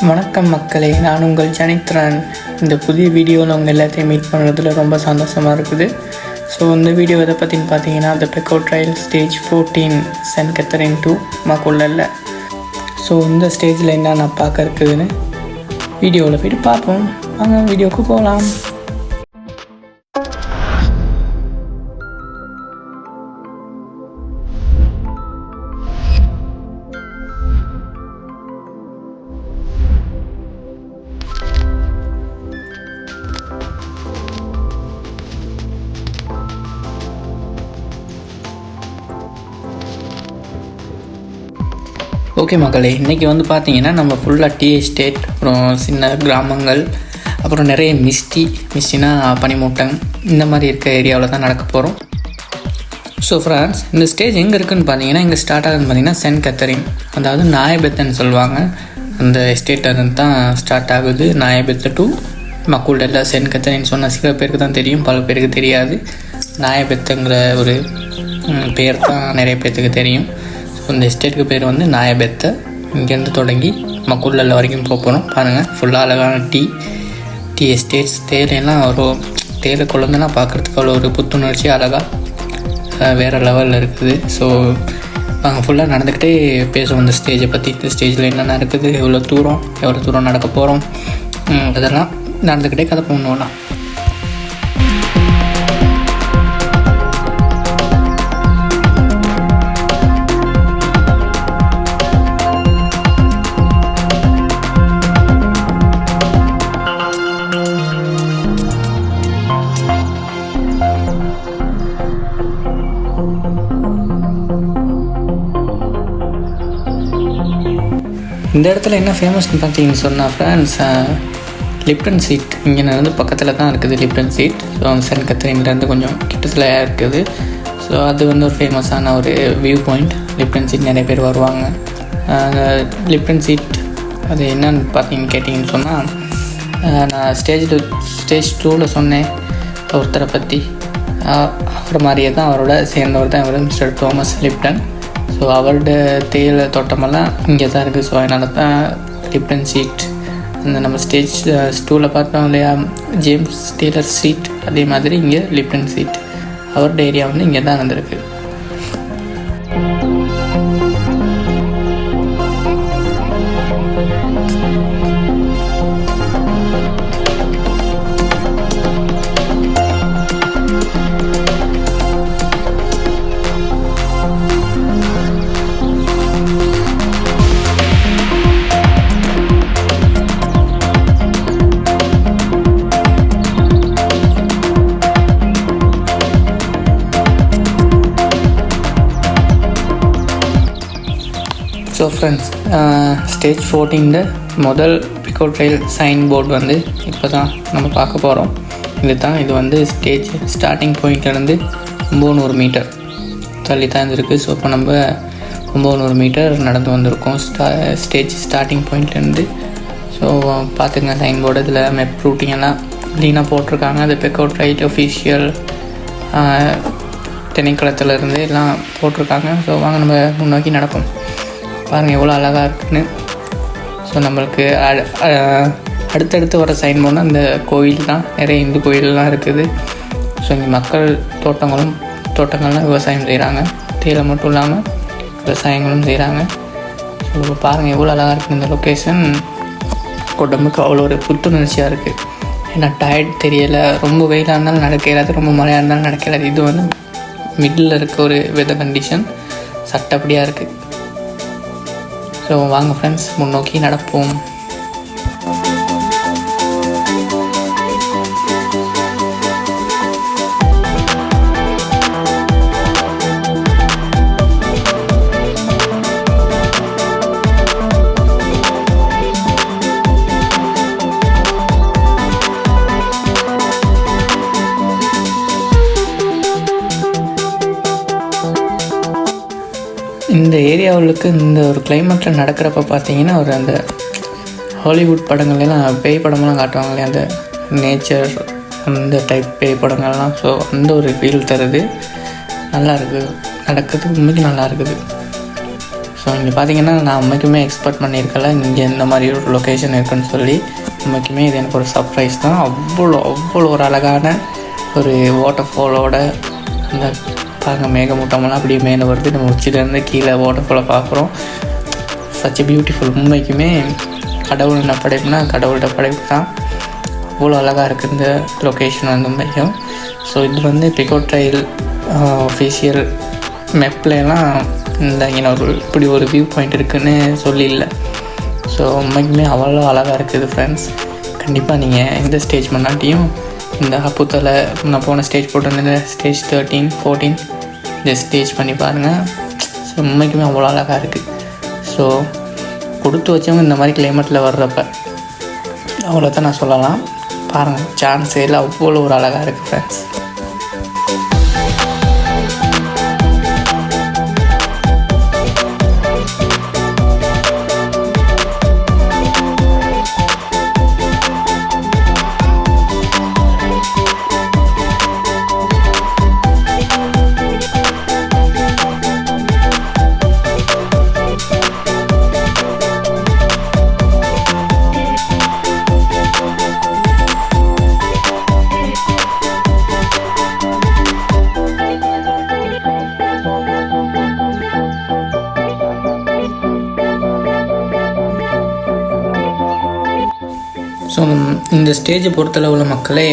வணக்கம் மக்களே, நான் உங்கள் ஜனித்ரன். இந்த புதிய வீடியோவில் உங்கள் எல்லாத்தையும் மீட் பண்ணுறதுல ரொம்ப சந்தோஷமாக இருக்குது. ஸோ இந்த வீடியோ எதை பற்றின்னு பார்த்தீங்கன்னா, த பெக்கோ trail stage 14 saint Catherine to மக்குள்ளல்ல. ஸோ இந்த ஸ்டேஜில் என்ன நான் பார்க்க இருக்குதுன்னு வீடியோவில் போய்ட்டு பார்ப்போம். வாங்க வீடியோவுக்கு போகலாம். ஓகே மக்களே, இன்றைக்கி பார்த்தீங்கன்னா நம்ம ஃபுல்லாக டீ எஸ்டேட், அப்புறம் சின்ன கிராமங்கள், அப்புறம் நிறைய மிஸ்டினா பனிமூட்டம், இந்த மாதிரி இருக்க ஏரியாவில் தான் நடக்க போகிறோம். ஸோ ஃப்ரெண்ட்ஸ், இந்த ஸ்டேஜ் எங்கே இருக்குதுன்னு பார்த்தீங்கன்னா, இங்கே ஸ்டார்ட் ஆகுதுன்னு பார்த்தீங்கன்னா சென்ட் கேத்தரின், அதாவது நாயபெத்தன்னு சொல்லுவாங்க. அந்த எஸ்டேட்லேருந்து தான் ஸ்டார்ட் ஆகுது. நாயபெத்த டு மக்குள்ளல்ல. சென்ட் கேத்தரின் சொன்ன சில பேருக்கு தான் தெரியும், பல பேருக்கு தெரியாது. நாயபெத்தங்கிற ஒரு பேர் தான் நிறைய பேர்த்துக்கு தெரியும். இந்த எஸ்டேட்டுக்கு பேர் நாயபெத்த. இங்கேருந்து தொடங்கி மக்குள்ளல்ல வரைக்கும் போகிறோம். பாருங்கள், ஃபுல்லாக அழகான டீ எஸ்டேட்ஸ், தேயிலையெல்லாம் தேயிலை குழந்தைலாம் பார்க்குறதுக்கு அவ்வளோ ஒரு புத்துணர்ச்சி, அழகாக வேறு லெவலில் இருக்குது. ஸோ நாங்கள் ஃபுல்லாக நடந்துக்கிட்டே பேசுவோம் இந்த ஸ்டேஜை பற்றி. இந்த ஸ்டேஜில் என்னென்ன இருக்குது, எவ்வளோ தூரம் நடக்க போகிறோம், அதெல்லாம் நடந்துக்கிட்டே கதை பண்ணுவோம்னா. இந்த இடத்துல என்ன ஃபேமஸ்னு பார்த்தீங்கன்னு சொன்னால் ஃப்ரெண்ட்ஸ், லிப்டன் சீட் இங்கே பக்கத்தில் தான் இருக்குது. லிப்டன் சீட் சென்ட் கேத்தரின்லேருந்து கொஞ்சம் கிட்டத்தில் இருக்குது. ஸோ அது ஒரு ஃபேமஸான ஒரு வியூ பாயிண்ட். லிப்டன் சீட் நிறைய பேர் வருவாங்க. லிப்டன் சீட் அது என்னன்னு கேட்டிங்கன்னு சொன்னால், நான் ஸ்டேஜ் 2ல் சொன்னேன் ஒருத்தரை பற்றி. அவர் மாதிரியே தான், அவரோட சேர்ந்தவர் தான் இவர், மிஸ்டர் தாமஸ் லிப்டன். ஸோ அவரோட தேயிலை தோட்டமெல்லாம் இங்கே தான் இருக்குது. ஸோ அதனால தான் லிப்டன் சீட். அந்த நம்ம ஸ்டேஜ் 2ல் பார்த்தோம் இல்லையா, ஜேம்ஸ் டெய்லர் ஸ்ட்ரீட், அதே மாதிரி இங்கே லிப்டன் சீட். அவரோட ஏரியா இங்கே தான் இருந்திருக்கு. ஸோ ஃப்ரெண்ட்ஸ், ஸ்டேஜ் 14 முதல் பெக்கோ ட்ரையல் சைன் போர்டு இப்போ தான் நம்ம பார்க்க போகிறோம். இது ஸ்டேஜ் ஸ்டார்டிங் பாயிண்ட்லேருந்து 900 மீட்டர் தள்ளி தான் இருக்குது. ஸோ இப்போ நம்ம 900 மீட்டர் நடந்து வந்திருக்கோம் ஸ்டேஜ் ஸ்டார்டிங் பாயிண்ட்லேருந்து. ஸோ பார்த்துங்க சைன் போர்டு, இதில் மெப் ரூட்டிங்கெல்லாம் க்ளீனாக போட்டிருக்காங்க. அது பெக்கோ ட்ரையல் ஒஃபிஷியல் திணைக்களத்துலேருந்து எல்லாம் போட்டிருக்காங்க. ஸோ வாங்க நம்ம முன்னோக்கி நடப்போம். பாருங்கள் எவ்வளோ அழகாக இருக்குதுன்னு. ஸோ நம்மளுக்கு அடுத்தடுத்து வர சைன் போனால் இந்த கோயில் தான், நிறைய இந்து கோயிலெலாம் இருக்குது. ஸோ இங்கே மக்கள் தோட்டங்கள்லாம் விவசாயம் செய்கிறாங்க. தேயிலை மட்டும் இல்லாமல் விவசாயங்களும் செய்கிறாங்க. ஸோ பாருங்கள் எவ்வளோ அழகாக இருக்குது இந்த லொக்கேஷன். உடம்புக்கு அவ்வளோ ஒரு புத்துணர்ச்சியாக இருக்குது. ஏன்னா டயர்ட் தெரியலை. ரொம்ப வெயிலாக இருந்தாலும் நடக்கிறாது, ரொம்ப மழையாக இருந்தாலும் நடக்கிறாது. இது மிடில் இருக்க ஒரு வெதர் கண்டிஷன், சட்டப்படியாக இருக்குது. ஸோ வாங்க ஃப்ரெண்ட்ஸ், முன்னோக்கி நடப்போம். இந்த ஏரியாவுக்கு இந்த ஒரு கிளைமேட்டில் நடக்கிறப்ப பார்த்தீங்கன்னா, ஒரு அந்த ஹாலிவுட் படங்கள்லாம் பேய் படமெல்லாம் காட்டுவாங்க இல்லையா, அந்த நேச்சர் அந்த டைப் பேய் படங்கள்லாம். ஸோ அந்த ஒரு ஃபீல் தருது. நல்லா இருக்குது, நடக்கிறதுக்கு உண்மைக்கு நல்லா இருக்குது. ஸோ இங்கே பார்த்தீங்கன்னா நான் உண்மைக்குமே எக்ஸ்பெக்ட் பண்ணியிருக்கல இங்கே இந்த மாதிரி ஒரு லொக்கேஷன் இருக்குன்னு சொல்லி. உண்மைக்குமே இது எனக்கு ஒரு சர்ப்ரைஸ் தான். அவ்வளோ ஒரு அழகான ஒரு வாட்டர் ஃபாலோட அந்த பாருங்கள் மேகமூட்டமெல்லாம் அப்படியே மேலே வருது. நம்ம உச்சிலேருந்து கீழே வாட்டர் ஃபாலை பார்க்குறோம். Such beautiful. உண்மைக்குமே கடவுள் என்ன படைப்புனா கடவுள்கிட்ட படைப்பு தான். அவ்வளோ அழகாக இருக்குது இந்த லொக்கேஷன் வந்து உண்மைக்கும். ஸோ இது வந்து பிகோ ட்ரைல் ஒஃபிஷியல் மெப்லாம் இந்த இங்கே இப்படி ஒரு வியூ பாயிண்ட் இருக்குதுன்னு சொல்லி இல்லை. ஸோ உண்மைக்குமே அவ்வளோ அழகாக இருக்குது ஃப்ரெண்ட்ஸ். கண்டிப்பாக நீங்கள் எந்த ஸ்டேஜ் பண்ணாட்டியும் இந்த அப்புத்தலை நான் போன ஸ்டேஜ் போட்டிருந்தேன், ஸ்டேஜ் 13, 14 இந்த ஸ்டேஜ் பண்ணி பாருங்கள். ஸோ உண்மைக்குமே அவ்வளோ அழகாக இருக்குது. ஸோ கொடுத்து வச்சவங்க இந்த மாதிரி கிளைமேட்டில் வர்றப்ப அவ்வளோதான் நான் சொல்லலாம். பாருங்கள் சான்ஸே இல்லை, அவ்வளோ ஒரு அழகாக இருக்குது ஃப்ரெண்ட்ஸ். ஸோ இந்த ஸ்டேஜை பொறுத்தளவுள்ள மக்களே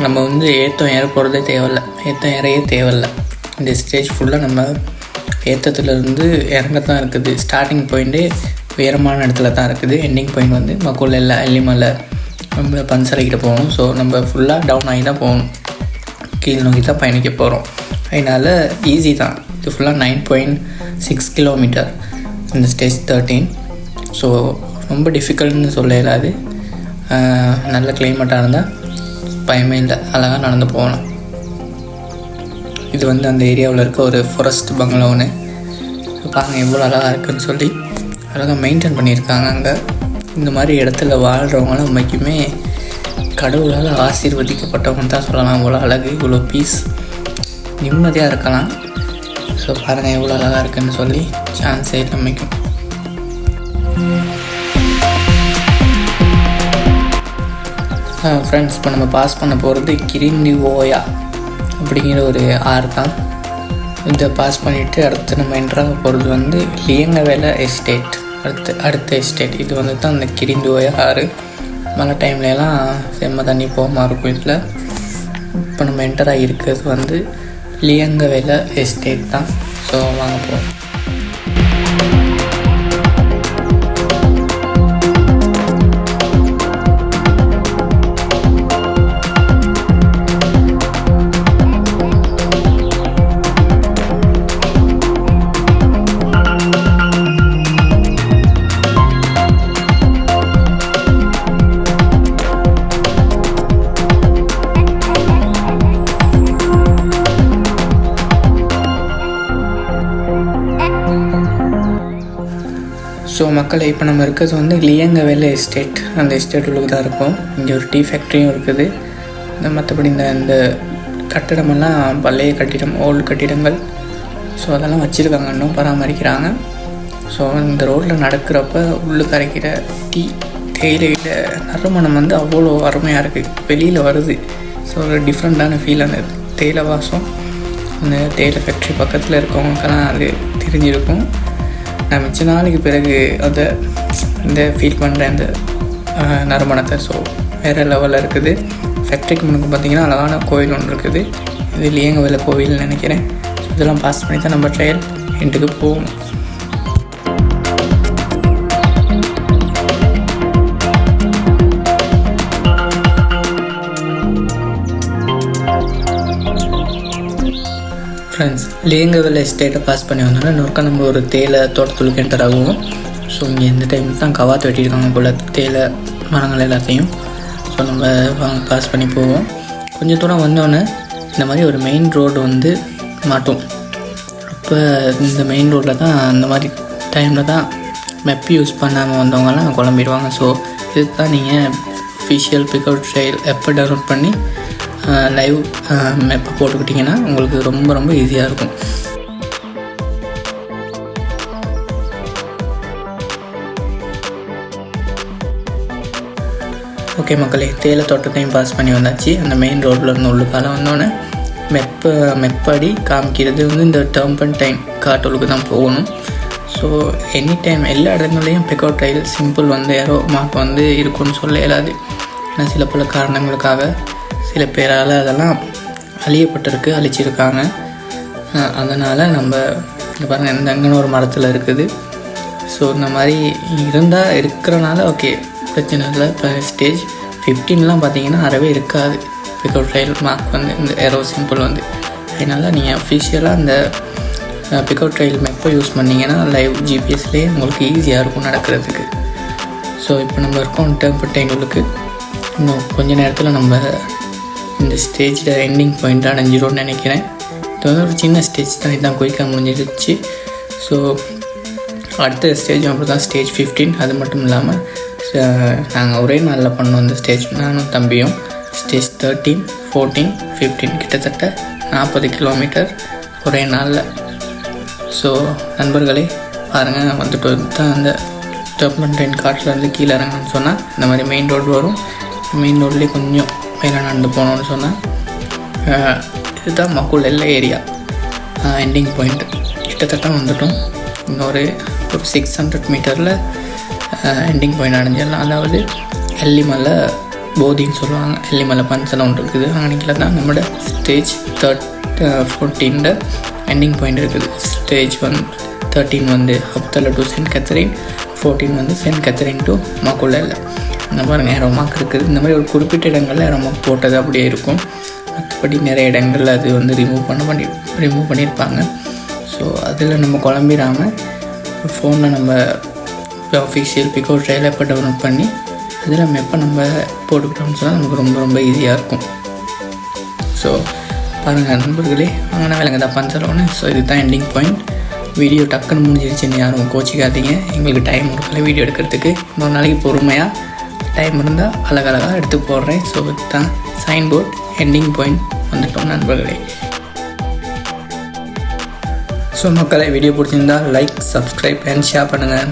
நம்ம வந்து ஏற்றம் ஏற போகிறதே தேவையில்லை, ஏற்றம் ஏறையே தேவையில்லை. இந்த ஸ்டேஜ் ஃபுல்லாக நம்ம ஏற்றத்துலேருந்து இறங்கத்தான் இருக்குது. ஸ்டார்டிங் பாயிண்ட்டே உயரமான இடத்துல தான் இருக்குது. எண்டிங் பாயிண்ட் வந்து மக்கள் எல்லாம் எல்லிமலை நம்ம பன்சரைக்கிட்ட போகணும். ஸோ நம்ம ஃபுல்லாக டவுன் ஆகி தான் போகணும், கீழ் நோக்கி தான் பயணிக்க போகிறோம். அதனால் ஈஸி தான். இது ஃபுல்லாக 9.6 கிலோமீட்டர் இந்த ஸ்டேஜ் 13. ஸோ ரொம்ப டிஃபிகல்ட்னு சொல்ல இல்லாது. நல்ல கிளைமேட்டாக இருந்தால் பயமே இல்லை, அழகாக நடந்து போகலாம். இது வந்து அந்த ஏரியாவில் இருக்க ஒரு ஃபாரஸ்ட் பங்களோன்னு பாருங்கள் எவ்வளோ அழகாக இருக்குதுன்னு சொல்லி அழகாக மெயின்டைன் பண்ணியிருக்காங்க. அங்கே இந்த மாதிரி இடத்துல வாழ்கிறவங்களாம் உண்மைக்குமே கடவுளால் ஆசீர்வதிக்கப்பட்டவங்க தான் சொல்லலாம். இவ்வளோ அழகு, இவ்வளோ பீஸ், நிம்மதியாக இருக்கலாம். ஸோ பாருங்கள் எவ்வளோ அழகாக இருக்குதுன்னு சொல்லி சான்ஸே அமைக்கும். ஃப்ரெண்ட்ஸ், இப்போ நம்ம பாஸ் பண்ண போகிறது கிரிந்திவோயா அப்படிங்கிற ஒரு ஆறு தான். இதை பாஸ் பண்ணிவிட்டு அடுத்து நம்ம என்ட்ராக போகிறது வந்து லியங்கவேல எஸ்டேட். அடுத்த எஸ்டேட் இது வந்து தான் அந்த கிரிந்திவோயா ஆறு. மழை டைம்லலாம் செம்ம தண்ணி போகாமல் இருக்கும் இதில். இப்போ நம்ம என்டர் ஆகியிருக்கிறது வந்து லியங்கவேல எஸ்டேட் தான். ஸோ வாங்க போவோம். ஸோ மக்களை இப்போ நம்ம இருக்கிறது வந்து லியங்கவேல எஸ்டேட். அந்த எஸ்டேட் உள்ளுக்கு தான் இருக்கும். இங்கே ஒரு டீ ஃபேக்ட்ரியும் இருக்குது. மற்றபடி இந்த கட்டிடமெல்லாம் பழைய கட்டிடம், ஓல்டு கட்டிடங்கள். ஸோ அதெல்லாம் வச்சுருக்காங்க, இன்னும் பராமரிக்கிறாங்க. ஸோ இந்த ரோட்டில் நடக்கிறப்ப உள்ளுக்கு அரைக்கிற டீ தேயிலையில் நறுமணம் வந்து அவ்வளோ அருமையாக இருக்குது, வெளியில் வருது. ஸோ ஒரு டிஃப்ரெண்ட்டான ஃபீல் அந்த தேயிலை வாசம். அந்த தேயிலை ஃபேக்ட்ரி பக்கத்தில் இருக்கவங்களுக்கெல்லாம் அது தெரிஞ்சிருக்கும். நான் மிச்ச நாளைக்கு பிறகு அந்த ஃபீல் பண்ணுறேன் அந்த நறுமணத்தை. ஸோ வேறு லெவலில் இருக்குது. ஃபேக்ட்ரிக்கு முன்னுக்கு பார்த்திங்கன்னா அழகான கோவில் ஒன்று இருக்குது. இது லியங்கவேல கோவில்னு நினைக்கிறேன். ஸோ இதெல்லாம் பாஸ் பண்ணி தான் நம்ம ட்ரையல் எண்டுக்கு போகணும். ஃப்ரெண்ட்ஸ், லியங்கவேல எஸ்டேட்டை பாஸ் பண்ணி வந்தோன்னா இன்னொருக்கா நம்ம ஒரு தேயிலை தோட்டத்துக்கு என்டர் ஆகுவோம். ஸோ இங்கே இந்த டைம் தான் கவாத்து வெட்டியிருக்காங்க போல் தேயிலை மரங்கள் எல்லாத்தையும். ஸோ நம்ம வாங்க பாஸ் பண்ணி போவோம். கொஞ்சம் தூரம் வந்தோடனே இந்த மாதிரி ஒரு மெயின் ரோடு வந்து மாட்டோம். அப்போ இந்த மெயின் ரோட்டில் தான் அந்த மாதிரி டைமில் தான் மெப் யூஸ் பண்ணாமல் வந்தவங்கலாம் குழம்பிடுவாங்க. ஸோ இதுக்கு தான் நீங்கள் அஃபிஷியல் பிகோ ட்ரைல் எப்போ டவுன்லோட் பண்ணி லைவ் மேப்பை போட்டுக்கிட்டிங்கன்னா உங்களுக்கு ரொம்ப ரொம்ப ஈஸியாக இருக்கும். ஓகே மக்களே, தேயிலை தோட்டத்தையும் பாஸ் பண்ணி வந்தாச்சு. அந்த மெயின் ரோட்டில் இருந்து உள்ளுக்கால வந்தோன்னே மெப்படி காமிக்கிறது வந்து இந்த டர்பன்டைன் காட்டோலுக்கு தான் போகணும். ஸோ எனி டைம் எல்லா இடங்களையும் பிக்அவுட் ட்ரைல் சிம்பிள் வந்து ஏரோ மார்க் வந்து இருக்குன்னு சொல்ல இயலாது. ஏன்னா சில பல காரணங்களுக்காக சில பேரால் அதெல்லாம் அழிச்சிருக்காங்க. அதனால் நம்ம இங்கே பாருங்கள், இந்த அங்கன்னு ஒரு மரத்தில் இருக்குது. ஸோ இந்த மாதிரி இருக்கிறனால ஓகே, பிரச்சனை இல்லை. இப்போ ஸ்டேஜ் 15லாம் பார்த்தீங்கன்னா அறவே இருக்காது பிக்அவுட் ட்ரைல் மார்க் வந்து இந்த ஏரோ சிம்பிள் வந்து. அதனால் நீங்கள் அஃபிஷியலாக அந்த பிக்அவுட் ட்ரைல் மெப்பை யூஸ் பண்ணிங்கன்னா லைவ் ஜிபிஎஸ்லேயே உங்களுக்கு ஈஸியாக இருக்கும் நடக்கிறதுக்கு. ஸோ இப்போ நம்ம இருக்கோம் டர்பன்டைன் உள்ளுக்கு. இன்னும் கொஞ்சம் நேரத்தில் நம்ம இந்த ஸ்டேஜில் எண்டிங் பாயிண்ட் அடைஞ்சிடும்னு நினைக்கிறேன். இது வந்து ஒரு சின்ன ஸ்டேஜ் தான், இதுதான் குயிக்காக முடிஞ்சிடுச்சு. ஸோ அடுத்த ஸ்டேஜும் அப்படி தான், ஸ்டேஜ் 15. அது மட்டும் இல்லாமல் நாங்கள் ஒரே நாளில் பண்ணோம் இந்த ஸ்டேஜ், நானும் தம்பியும். ஸ்டேஜ் 13, 14, 15 கிட்டத்தட்ட 40 கிலோமீட்டர் ஒரே நாளில். ஸோ நண்பர்களே பாருங்கள், வந்துட்டு தான் அந்த டர்பன்டைன் காட்டிலேருந்து கீழே இறங்கணும்னு சொன்னால் இந்த மாதிரி மெயின் ரோடு வரும். மெயின் ரோட்லேயே கொஞ்சம் மேலே நடந்து போகணுன்னு சொன்னால் இதுதான் மக்குள் எல்லை ஏரியா எண்டிங் பாயிண்ட். கிட்டத்தட்ட வந்துட்டோம். இன்னொரு 600 மீட்டரில் எண்டிங் பாயிண்ட் அடைஞ்சிடலாம். அதாவது எல்லிமலை போதின்னு சொல்லுவாங்க. எல்லிமலை பஞ்சலம் ஒன்று இருக்குது. அன்றைக்கில தான் நம்மளோட ஸ்டேஜ் 14 எண்டிங் பாயிண்ட் இருக்குது. ஸ்டேஜ் 13 வந்து ஹப்தலா டு சென்ட் கேத்தரின், 14 வந்து சென்ட் கேத்தரின் டு மக்குள்ளல். இந்த மாதிரி ஏரோ மார்க் இருக்குது. இந்த மாதிரி ஒரு குறிப்பிட்ட இடங்களில் ஏரோ மார்க் போட்டது அப்படியே இருக்கும். மற்றபடி நிறைய இடங்களில் அது வந்து ரிமூவ் பண்ணியிருப்பாங்க. ஸோ அதில் நம்ம குழம்பிடாமல் ஃபோனில் நம்ம அஃபிஷியல் பிக்அவுட் ட்ரைல் எப்போ டவுன்லோட் பண்ணி அதில் மெப்பை நம்ம போட்டுக்கிட்டோம்னு சொன்னால் நமக்கு ரொம்ப ரொம்ப ஈஸியாக இருக்கும். ஸோ பாருங்கள் நண்பர்களே, வாங்கினா விலங்கு தான் பஞ்சலோன்னு. ஸோ இதுதான் எண்டிங் பாயிண்ட். வீடியோ டக்குன்னு முடிஞ்சிருச்சுன்னு யாரும் கோச்சிக்காதீங்க. எங்களுக்கு டைம் இருக்கல வீடியோ எடுக்கிறதுக்கு. இன்னொரு நாளைக்கு பொறுமையாக டைம் இருந்தால் அழகழகாக எடுத்து போடுறேன். ஸோ இதுதான் சைன் போர்ட், எண்டிங் பாயிண்ட் வந்துட்டோம் நண்பர்களே. ஸோ மக்களை, வீடியோ பிடிச்சிருந்தால் லைக், சப்ஸ்கிரைப் அண்ட் ஷேர் பண்ணுங்கள்.